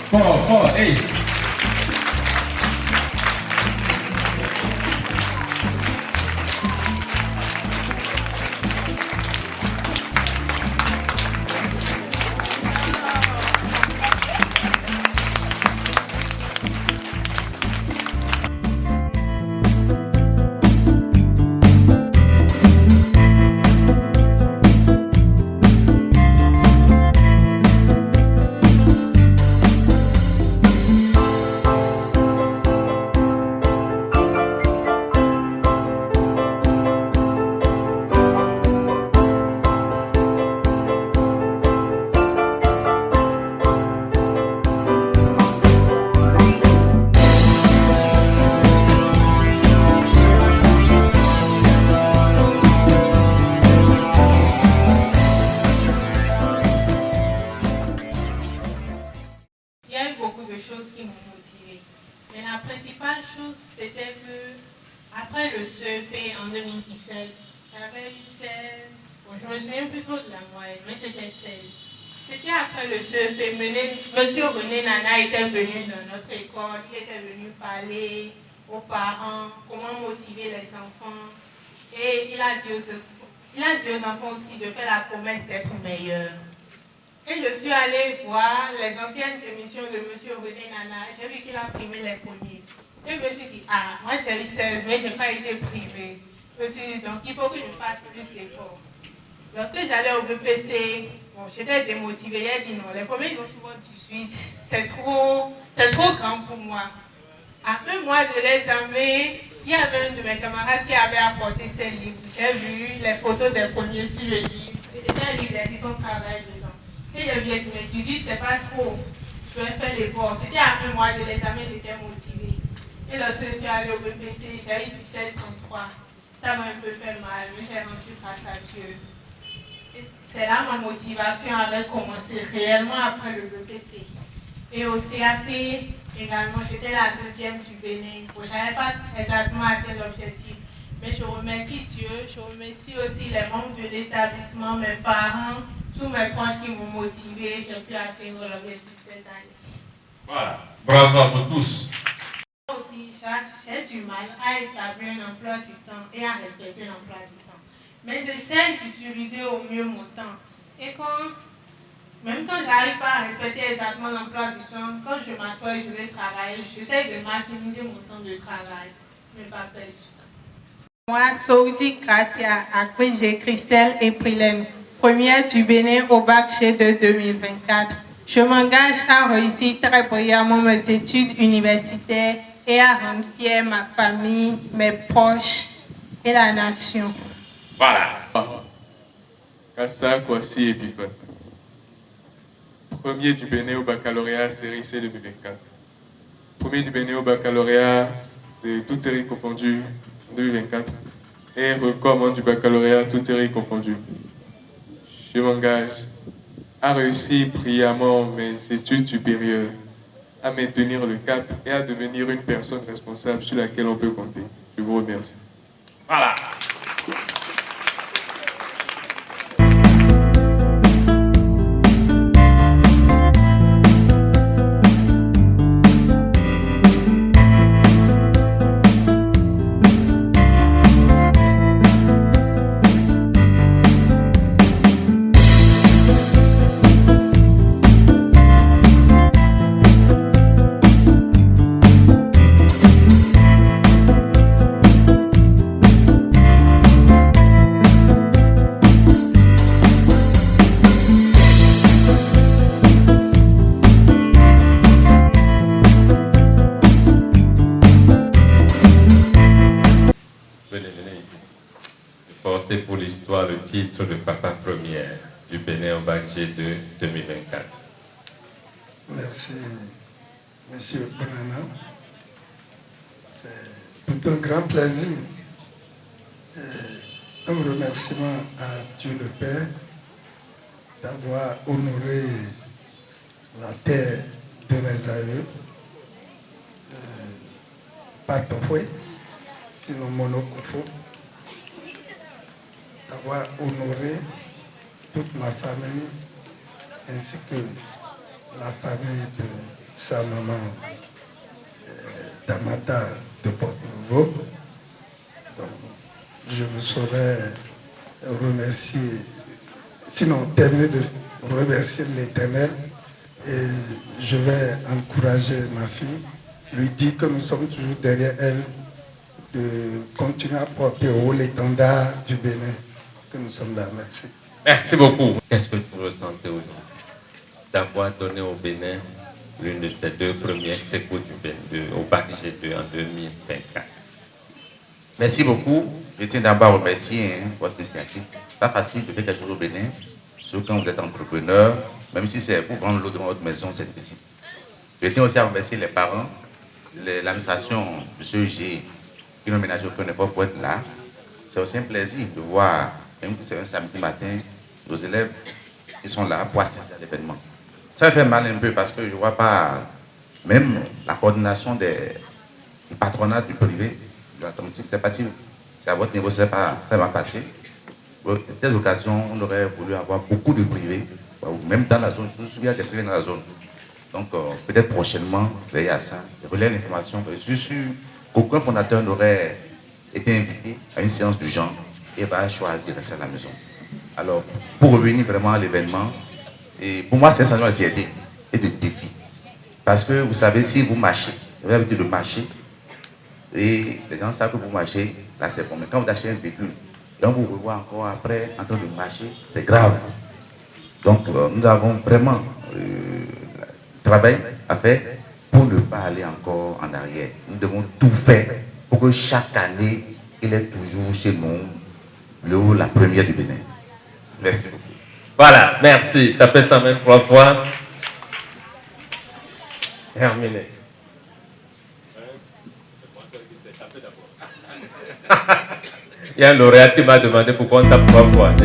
Fort, fort, hey. Après le CEP en 2017, j'avais eu 16, bon, je me souviens plus trop de la moyenne, mais c'était 16. C'était après le CEP, Monsieur René Nana était venu dans notre école, il était venu parler aux parents, comment motiver les enfants. Et il a dit aux enfants aussi de faire la promesse d'être meilleurs. Et je suis allée voir les anciennes émissions de Monsieur René Nana, j'ai vu qu'il a primé les premiers. Et je me suis dit, ah, moi j'ai eu 16, mais je n'ai pas été primée. Je me suis dit, donc il faut que je fasse plus d'efforts. Lorsque j'allais au BPC, bon, j'étais démotivée. J'ai dit non, les premiers ils vont souvent tout de suite. C'est trop grand pour moi. À un mois de l'examen, il y avait un de mes camarades qui avait apporté ses livres. J'ai vu les photos des premiers sur le livre. C'était un livre qui son travail dedans. Et j'ai vu, mais tu dis, c'est pas trop. Je vais faire l'effort. C'était à un mois de l'examen, j'étais motivée. Et lorsque je suis allée au BPC, j'ai eu 17,33. Ça m'a un peu fait mal, mais j'ai rendu grâce à Dieu. C'est là ma motivation avait commencé réellement après le BPC. Et au CAP, également, j'étais la deuxième du Bénin. Bon, je n'avais pas exactement atteint l'objectif. Mais je remercie Dieu, je remercie aussi les membres de l'établissement, mes parents, tous mes proches qui m'ont motivé. J'ai pu atteindre l'objectif cette année. Voilà, bravo à vous tous. Aussi, j'ai du mal à établir un emploi du temps et à respecter l'emploi du temps. Mais j'essaie d'utiliser au mieux mon temps. Et même quand je n'arrive pas à respecter exactement l'emploi du temps, quand je m'assois et je vais travailler, j'essaie de maximiser mon temps de travail, ne pas perdre du temps. Moi, Soudi Gracia, agrégée Christelle et Prilène, première du Bénin au bac G2 2024. Je m'engage à réussir très brillamment mes études universitaires et à rendre fière ma famille, mes proches et la nation. Voilà. Kassa Kwasi Epiphane. Premier du Bénin au baccalauréat série C 2024. Premier du Bénin au baccalauréat de toutes séries confondues 2024. Et record du baccalauréat toutes séries confondues. Je m'engage à réussir brillamment mes études supérieures, à maintenir le cap et à devenir une personne responsable sur laquelle on peut compter. Je vous remercie. Voilà. Porter pour l'histoire le titre de Papa Première du Bénin au bac G2 2024. Merci, Monsieur Bonana. C'est tout un grand plaisir. Un remerciement à Dieu le Père d'avoir honoré la terre de mes aïeux, Patopoué, sinon Monokofo, d'avoir honoré toute ma famille ainsi que la famille de sa maman Damata de Porto-Nouveau. Donc, je me saurais remercier, sinon terminer de remercier l'Éternel, et je vais encourager ma fille, lui dire que nous sommes toujours derrière elle, de continuer à porter haut l'étendard du Bénin, que nous sommes là. Merci. Merci beaucoup. Qu'est-ce que vous ressentez aujourd'hui d'avoir donné au Bénin l'une de ces deux premières secours du Bénin, au bac G2 en 2024? Merci beaucoup. Je tiens d'abord à remercier votre initiative. Pas facile de faire quelque chose au Bénin, surtout quand vous êtes entrepreneur, même si c'est pour vendre l'eau devant votre maison, c'est difficile. Je tiens aussi à remercier les parents, l'administration de ce G qui nous ménage aucun effort pour être là. C'est aussi un plaisir de voir, même que c'est un samedi matin, nos élèves qui sont là pour assister à l'événement. Ça me fait mal un peu parce que je ne vois pas même la coordination du patronat du privé de l'Atlantique. C'est pas si c'est à votre niveau, c'est pas vraiment passé. Pour telle occasion, on aurait voulu avoir beaucoup de privés, même dans la zone. Je me souviens des privés dans la zone. Donc peut-être prochainement, veillez à ça, relayer l'information. Je suis sûr qu'aucun fondateur n'aurait été invité à une séance du genre et va choisir de rester à la maison. Alors, pour revenir vraiment à l'événement, et pour moi, c'est un sentiment de fierté et de défi. Parce que vous savez, si vous marchez, vous avez l'habitude de marcher, et les gens savent que vous marchez, là c'est bon. Mais quand vous achetez un véhicule, et on vous revoit encore après en train de marcher, c'est grave. Donc, nous avons vraiment travail à faire pour ne pas aller encore en arrière. Nous devons tout faire pour que chaque année, il est toujours chez nous la première du Bénin. Merci beaucoup. Voilà, merci. Ça fait 123 fois. Terminé. Il y a un lauréat qui m'a demandé pourquoi on tape 3 fois.